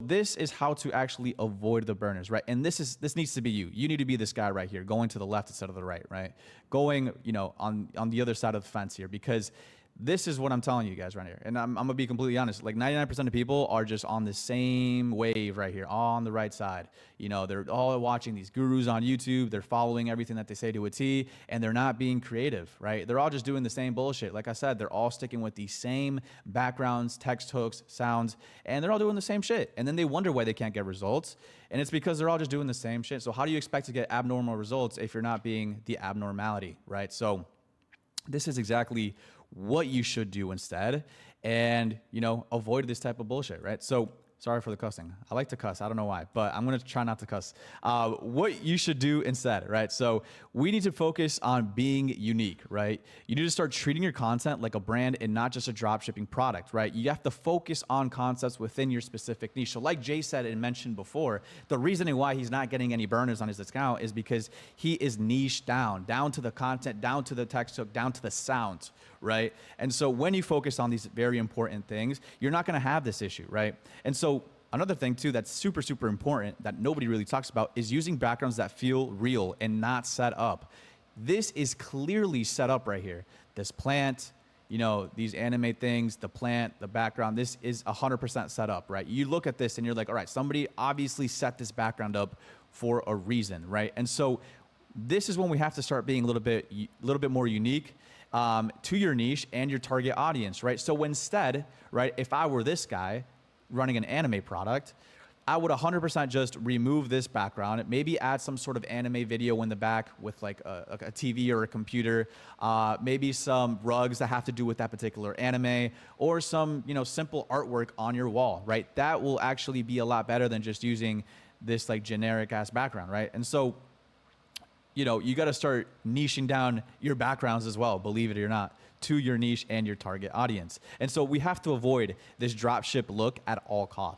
this is how to actually avoid the burners, right? And this needs to be you. You need to be this guy right here, going to the left instead of the right, right? Going, on the other side of the fence here, because this is what I'm telling you guys right here. And I'm gonna be completely honest. Like 99% of people are just on the same wave right here on the right side. They're all watching these gurus on YouTube. They're following everything that they say to a T, and they're not being creative, right? They're all just doing the same bullshit. Like I said, they're all sticking with the same backgrounds, text hooks, sounds, and they're all doing the same shit. And then they wonder why they can't get results. And it's because they're all just doing the same shit. So how do you expect to get abnormal results if you're not being the abnormality, right? So this is exactly what you should do instead, and avoid this type of bullshit, right? So sorry for the cussing. I like to cuss. I don't know why, but I'm going to try not to cuss. What you should do instead, right? So we need to focus on being unique, right? You need to start treating your content like a brand and not just a dropshipping product, right? You have to focus on concepts within your specific niche. So like Jay said and mentioned before, the reasoning why he's not getting any burners on his account is because he is niched down to the content, down to the text hook, down to the sound, right? And so when you focus on these very important things, you're not going to have this issue, right? And so another thing too that's super, super important that nobody really talks about is using backgrounds that feel real and not set up. This is clearly set up right here. This plant, these anime things, the plant, the background, this is 100% set up, right? You look at this and you're like, all right, somebody obviously set this background up for a reason, right? And so this is when we have to start being a little bit more unique to your niche and your target audience, right? So instead, right, if I were this guy running an anime product, I would 100% just remove this background, maybe add some sort of anime video in the back with like a TV or a computer, maybe some rugs that have to do with that particular anime, or some simple artwork on your wall, right? That will actually be a lot better than just using this like generic ass background, right? And so you got to start niching down your backgrounds as well, believe it or not, to your niche and your target audience. And so we have to avoid this dropship look at all costs.